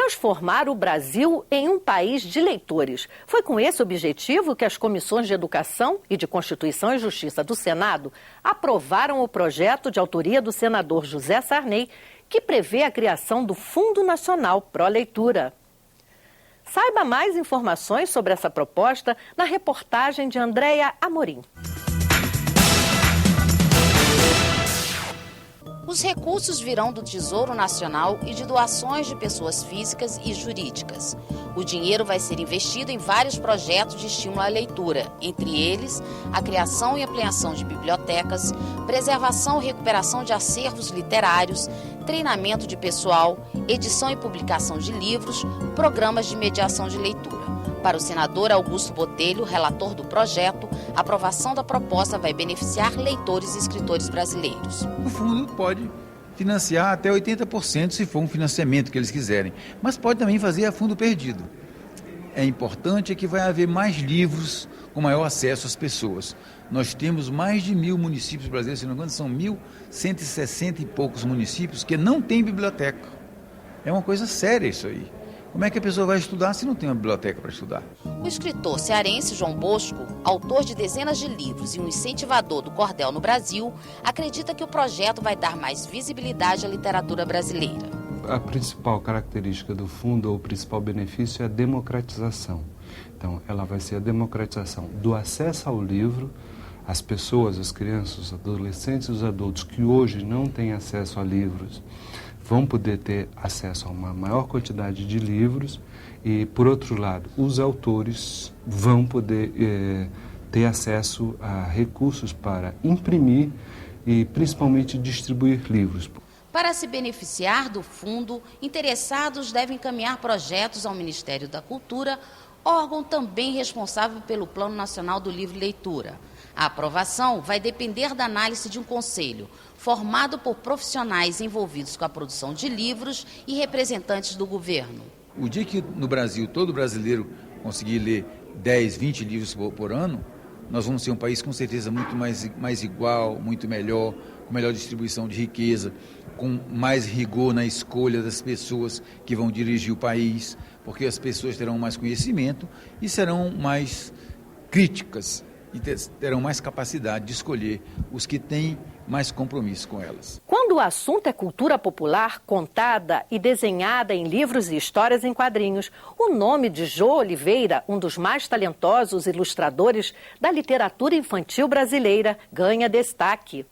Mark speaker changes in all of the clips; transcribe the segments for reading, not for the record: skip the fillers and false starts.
Speaker 1: Transformar o Brasil em um país de leitores. Foi com esse objetivo que as comissões de Educação e de Constituição e Justiça do Senado aprovaram o projeto de autoria do senador José Sarney, que prevê a criação do Fundo Nacional Pro Leitura. Saiba mais informações sobre essa proposta na reportagem de Andréia Amorim.
Speaker 2: Os recursos virão do Tesouro Nacional e de doações de pessoas físicas e jurídicas. O dinheiro vai ser investido em vários projetos de estímulo à leitura, entre eles a criação e ampliação de bibliotecas, preservação e recuperação de acervos literários, treinamento de pessoal, edição e publicação de livros, programas de mediação de leitura. Para o senador Augusto Botelho, relator do projeto, a aprovação da proposta vai beneficiar leitores e escritores brasileiros.
Speaker 3: O fundo pode financiar até 80% se for um financiamento que eles quiserem, mas pode também fazer a fundo perdido. É importante que vai haver mais livros com maior acesso às pessoas. Nós temos mais de 1.000 municípios brasileiros, se não me engano, são 1.160 e poucos municípios que não têm biblioteca. É uma coisa séria isso aí. Como é que a pessoa vai estudar se não tem uma biblioteca para estudar?
Speaker 2: O escritor cearense João Bosco, autor de dezenas de livros e um incentivador do cordel no Brasil, acredita que o projeto vai dar mais visibilidade à literatura brasileira.
Speaker 4: A principal característica do fundo, ou o principal benefício, é a democratização. Então, ela vai ser a democratização do acesso ao livro. As pessoas, as crianças, os adolescentes e os adultos que hoje não têm acesso a livros, vão poder ter acesso a uma maior quantidade de livros e, por outro lado, os autores vão poder ter acesso a recursos para imprimir e, principalmente, distribuir livros.
Speaker 2: Para se beneficiar do fundo, interessados devem encaminhar projetos ao Ministério da Cultura, órgão também responsável pelo Plano Nacional do Livro e Leitura. A aprovação vai depender da análise de um conselho, formado por profissionais envolvidos com a produção de livros e representantes do governo.
Speaker 3: O dia que no Brasil todo brasileiro conseguir ler 10, 20 livros por ano, nós vamos ser um país com certeza muito mais igual, muito melhor, com melhor distribuição de riqueza, com mais rigor na escolha das pessoas que vão dirigir o país, porque as pessoas terão mais conhecimento e serão mais críticas e terão mais capacidade de escolher os que têm mais compromisso com elas.
Speaker 1: Quando o assunto é cultura popular, contada e desenhada em livros e histórias em quadrinhos, o nome de Jô Oliveira, um dos mais talentosos ilustradores da literatura infantil brasileira, ganha destaque.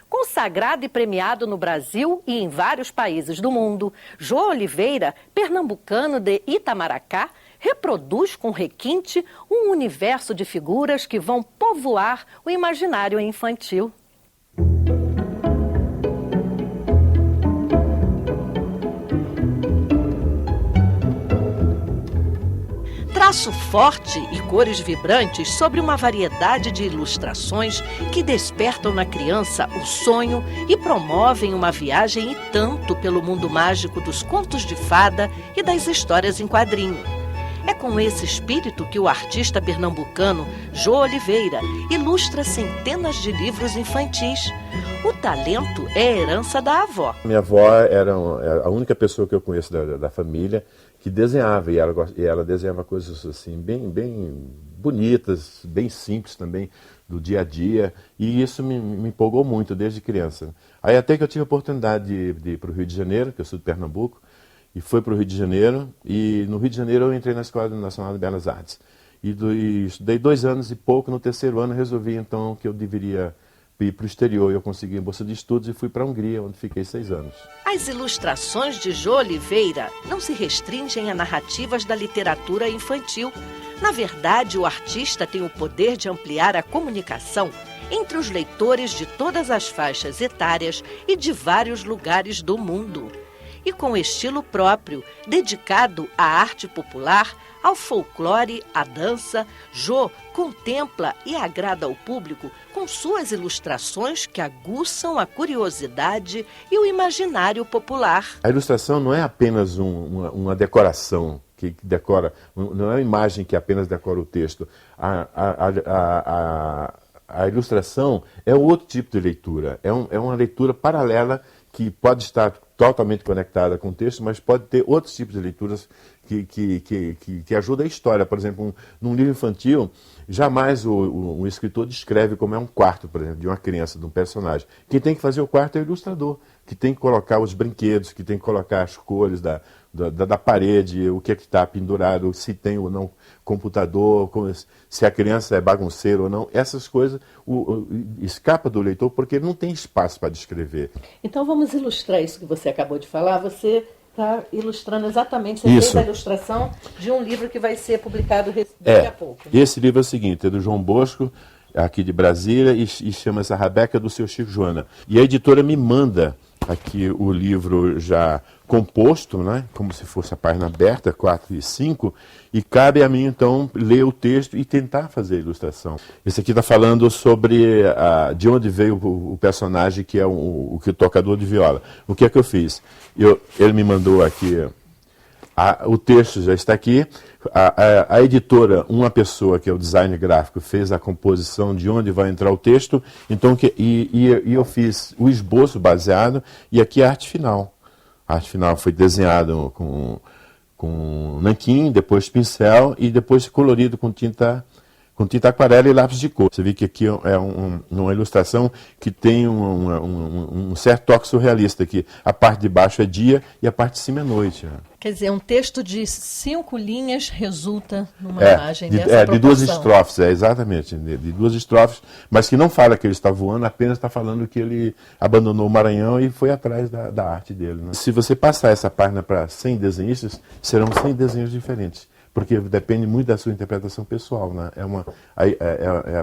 Speaker 1: Consagrado e premiado no Brasil e em vários países do mundo, Jô Oliveira, pernambucano de Itamaracá, reproduz com requinte um universo de figuras que vão povoar o imaginário infantil. Traço forte e cores vibrantes sobre uma variedade de ilustrações que despertam na criança o sonho e promovem uma viagem e tanto pelo mundo mágico dos contos de fada e das histórias em quadrinho. É com esse espírito que o artista pernambucano Jô Oliveira ilustra centenas de livros infantis. O talento é a herança da avó.
Speaker 5: Minha avó era a única pessoa que eu conheço da família que desenhava, e ela desenhava coisas assim bem bonitas, bem simples também, do dia a dia, e isso me empolgou muito desde criança. Aí até que eu tive a oportunidade de ir para o Rio de Janeiro, que eu sou de Pernambuco, e fui para o Rio de Janeiro, e no Rio de Janeiro eu entrei na Escola Nacional de Belas Artes. E estudei 2 anos e pouco, no 3º ano resolvi então que eu deveria ir para o exterior. Eu consegui a bolsa de estudos e fui para a Hungria, onde fiquei 6 anos.
Speaker 1: As ilustrações de Jô Oliveira não se restringem a narrativas da literatura infantil. Na verdade, o artista tem o poder de ampliar a comunicação entre os leitores de todas as faixas etárias e de vários lugares do mundo. E com estilo próprio, dedicado à arte popular, ao folclore, à dança, Jô contempla e agrada ao público com suas ilustrações que aguçam a curiosidade e o imaginário popular.
Speaker 5: A ilustração não é apenas uma decoração que decora, não é uma imagem que apenas decora o texto. A ilustração é outro tipo de leitura, é uma leitura paralela que pode estar totalmente conectada com o texto, mas pode ter outros tipos de leituras que ajudam a história. Por exemplo, num livro infantil, jamais um escritor descreve como é um quarto, por exemplo, de uma criança, de um personagem. Quem tem que fazer o quarto é o ilustrador, que tem que colocar os brinquedos, que tem que colocar as cores da parede, o que é que está pendurado, se tem ou não computador, se a criança é bagunceira ou não. Essas coisas escapa do leitor porque ele não tem espaço para descrever.
Speaker 1: Então vamos ilustrar isso que você acabou de falar. Você está ilustrando exatamente, você fez a ilustração de um livro que vai ser publicado daqui a pouco.
Speaker 5: Esse livro é o seguinte, é do João Bosco, aqui de Brasília, e chama-se A Rabeca do Seu Chico Joana. E a editora me manda aqui o livro já composto, né, como se fosse a página aberta, 4 e 5, e cabe a mim, então, ler o texto e tentar fazer a ilustração. Esse aqui está falando sobre de onde veio o personagem que é o tocador de viola. O que é que eu fiz? Ele me mandou aqui, o texto já está aqui, a editora, uma pessoa que é o design gráfico, fez a composição de onde vai entrar o texto, então, eu fiz o esboço baseado, e aqui a arte final. A arte final foi desenhada com nanquim, depois pincel e depois colorido com tinta aquarela e lápis de cor. Você vê que aqui é uma ilustração que tem um certo toque surrealista, que a parte de baixo é dia e a parte de cima é noite.
Speaker 1: Quer dizer, um texto de 5 linhas resulta numa imagem dessa proporção.
Speaker 5: De 2 estrofes, exatamente, de 2 estrofes, mas que não fala que ele está voando, apenas está falando que ele abandonou o Maranhão e foi atrás da arte dele. Né? Se você passar essa página para 100 desenhistas, serão 100 desenhos diferentes, porque depende muito da sua interpretação pessoal. Né?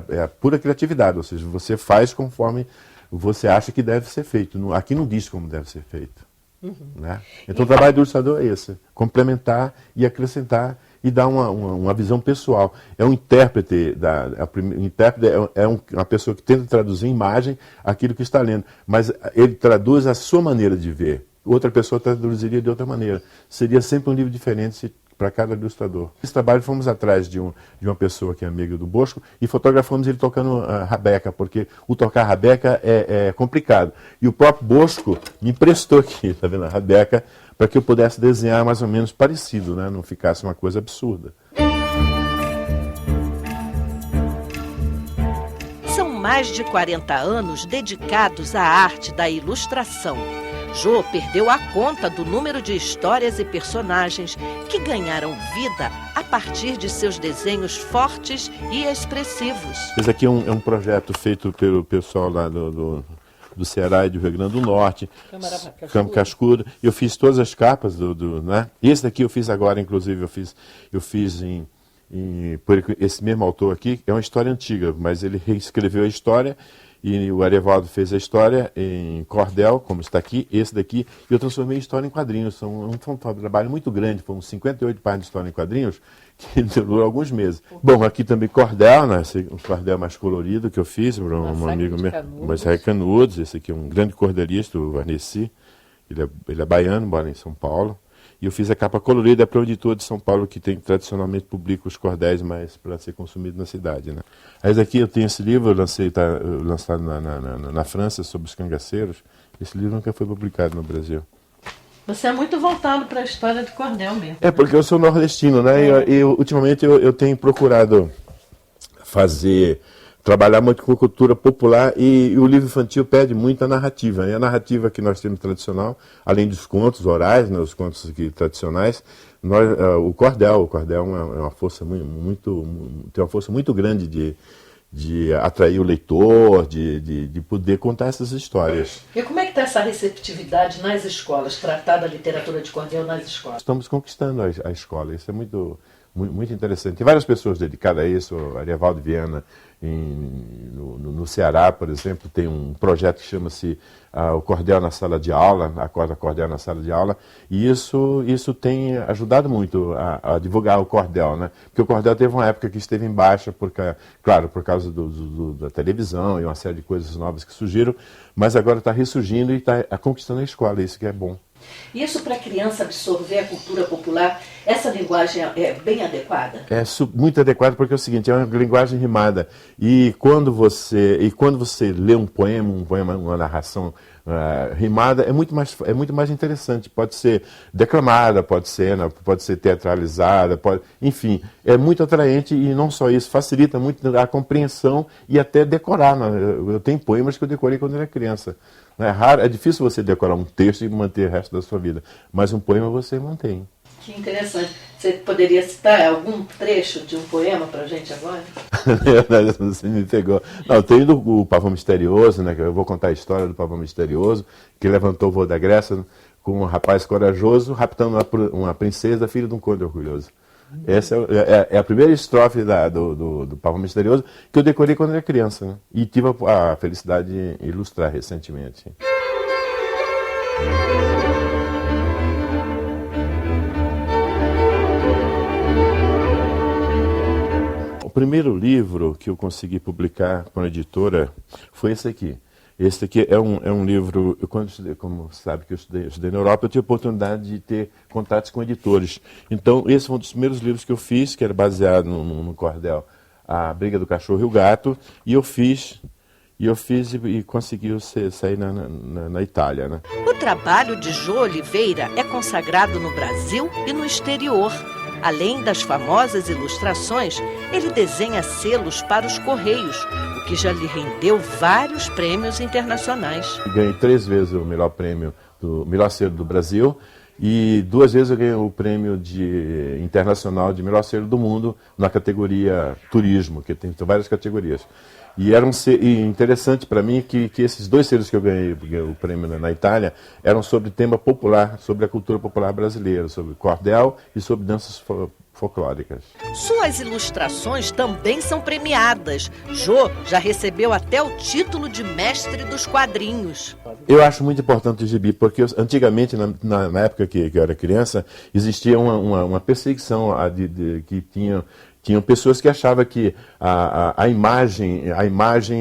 Speaker 5: É a pura criatividade, ou seja, você faz conforme você acha que deve ser feito. Aqui não diz como deve ser feito. Né? Então o trabalho do ilustrador é esse, complementar e acrescentar e dar uma visão pessoal. É um intérprete, uma pessoa que tenta traduzir em imagem aquilo que está lendo, mas ele traduz a sua maneira de ver. Outra pessoa traduziria de outra maneira. Seria sempre um livro diferente para cada ilustrador. Esse trabalho fomos atrás de uma pessoa que é amiga do Bosco e fotografamos ele tocando a rabeca, porque o tocar rabeca é complicado. E o próprio Bosco me emprestou aqui, tá vendo, a rabeca, para que eu pudesse desenhar mais ou menos parecido, né? Não ficasse uma coisa absurda.
Speaker 1: São mais de 40 anos dedicados à arte da ilustração. Jô perdeu a conta do número de histórias e personagens que ganharam vida a partir de seus desenhos fortes e expressivos.
Speaker 5: Esse aqui é um projeto feito pelo pessoal lá do Ceará e do Rio Grande do Norte, Campo Cascudo. Eu fiz todas as capas né? Esse daqui eu fiz agora, inclusive, eu fiz por esse mesmo autor aqui. É uma história antiga, mas ele reescreveu a história. E o Ariovaldo fez a história em cordel, como está aqui, esse daqui, e eu transformei a história em quadrinhos. Foi um trabalho muito grande, foram 58 páginas de história em quadrinhos, que durou alguns meses. Bom, aqui também cordel, né? Um cordel mais colorido que eu fiz para um amigo meu, Marcelo Canudos. Esse aqui é um grande cordelista, o Varnesi. Ele é baiano, mora em São Paulo. E eu fiz a capa colorida para o editor de São Paulo, que tradicionalmente publica os cordéis mais para ser consumido na cidade. Né? Aí aqui eu tenho esse livro, está lançado na França, sobre os cangaceiros. Esse livro nunca foi publicado no Brasil.
Speaker 1: Você é muito voltado para a história de cordel mesmo.
Speaker 5: É, porque eu sou nordestino, né? E ultimamente eu tenho procurado trabalhar muito com cultura popular, e o livro infantil pede muito a narrativa. E a narrativa que nós temos tradicional, além dos contos orais, né, os contos tradicionais, o cordel é uma força tem uma força muito grande de atrair o leitor, de poder contar essas histórias.
Speaker 1: E como é que está essa receptividade nas escolas, tratar da literatura de cordel nas escolas?
Speaker 5: Estamos conquistando a escola, isso é muito interessante. Tem várias pessoas dedicadas a isso, Ariovaldo Viana, no Ceará, por exemplo, tem um projeto que chama-se o Cordel na Sala de Aula, a corda Cordel na Sala de Aula, e isso tem ajudado muito a divulgar o cordel, né? Porque o cordel teve uma época que esteve em baixa, por causa da televisão e uma série de coisas novas que surgiram, mas agora está ressurgindo e está conquistando a escola, isso que é bom.
Speaker 1: Isso para a criança absorver a cultura popular, essa linguagem é bem adequada?
Speaker 5: É muito adequada, porque é o seguinte, é uma linguagem rimada. E quando você lê um poema, uma narração rimada é muito mais interessante. Pode ser declamada, pode ser teatralizada, enfim, é muito atraente e não só isso, facilita muito a compreensão e até decorar. Eu tenho poemas que eu decorei quando era criança. É difícil você decorar um texto e manter o resto da sua vida, mas um poema você mantém.
Speaker 1: Que interessante. Você poderia citar algum trecho de um poema para a gente agora?
Speaker 5: Você me pegou. Não, tem o Pavão Misterioso, né? Que eu vou contar a história do Pavão Misterioso, que levantou o voo da Grécia com um rapaz corajoso raptando uma princesa, filha de um conde orgulhoso. Essa é a primeira estrofe do Pavão Misterioso que eu decorei quando era criança, né? E tive a felicidade de ilustrar recentemente. O primeiro livro que eu consegui publicar com a editora foi esse aqui. Esse aqui é um livro, como sabe que eu estudei na Europa, eu tive a oportunidade de ter contatos com editores. Então, esse foi um dos primeiros livros que eu fiz, que era baseado no cordel A Briga do Cachorro e o Gato, e eu fiz e conseguiu sair na Itália, né?
Speaker 1: O trabalho de Jô Oliveira é consagrado no Brasil e no exterior. Além das famosas ilustrações, ele desenha selos para os Correios, o que já lhe rendeu vários prêmios internacionais.
Speaker 5: Ganhei 3 vezes o melhor prêmio do melhor selo do Brasil e 2 vezes eu ganhei o prêmio internacional de melhor selo do mundo na categoria turismo, que tem várias categorias. E era interessante para mim que esses 2 selos que eu ganhei o prêmio na Itália eram sobre tema popular, sobre a cultura popular brasileira, sobre cordel e sobre danças folclóricas.
Speaker 1: Suas ilustrações também são premiadas. Jô já recebeu até o título de mestre dos quadrinhos.
Speaker 5: Eu acho muito importante o gibi, porque antigamente, na época que eu era criança, existia uma perseguição que tinham pessoas que achavam que a imagem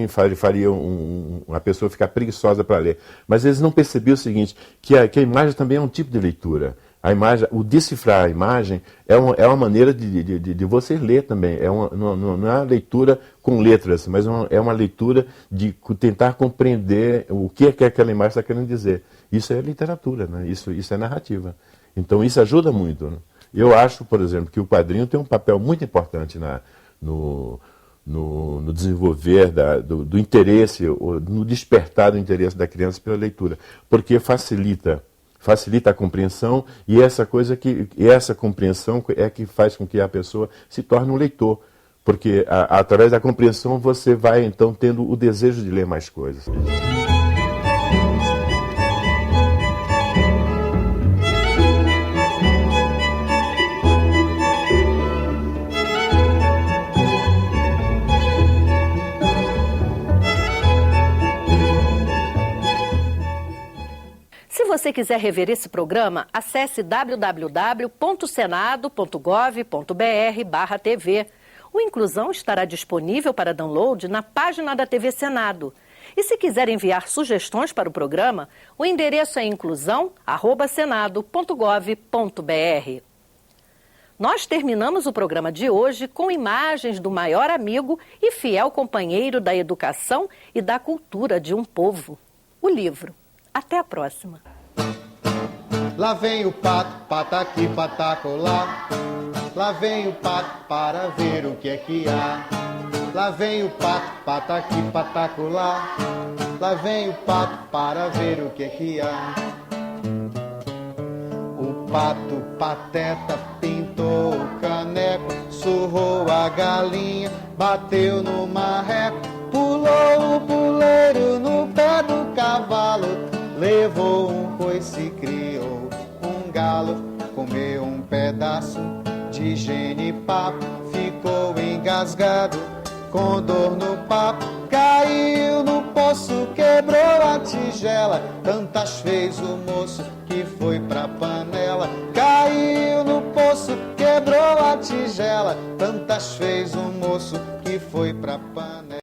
Speaker 5: faria a pessoa ficar preguiçosa para ler. Mas eles não percebiam o seguinte, que a imagem também é um tipo de leitura. A imagem, o decifrar a imagem é uma maneira de você ler também. Não é uma leitura com letras, mas é uma leitura de tentar compreender o que aquela imagem está querendo dizer. Isso é literatura, né? Isso é narrativa. Então isso ajuda muito, né? Eu acho, por exemplo, que o quadrinho tem um papel muito importante no desenvolver do interesse, no despertar do interesse da criança pela leitura, porque facilita a compreensão e essa compreensão é que faz com que a pessoa se torne um leitor, porque através da compreensão você vai então tendo o desejo de ler mais coisas.
Speaker 1: Se você quiser rever esse programa, acesse www.senado.gov.br/TV. O Inclusão estará disponível para download na página da TV Senado. E se quiser enviar sugestões para o programa, o endereço é inclusão@senado.gov.br. Nós terminamos o programa de hoje com imagens do maior amigo e fiel companheiro da educação e da cultura de um povo, o livro. Até a próxima.
Speaker 6: Lá vem o pato, pataqui, patacolá. Lá vem o pato para ver o que é que há. Lá vem o pato, pataqui, patacolá. Lá vem o pato para ver o que é que há. O pato pateta pintou o caneco, surrou a galinha, bateu no marreco, pulou o puleiro no pé do cavalo, levou um coice, criou um galo, comeu um pedaço de genipapo, ficou engasgado com dor no papo, caiu no poço, quebrou a tigela, tantas fez o moço que foi pra panela. Caiu no poço, quebrou a tigela, tantas fez o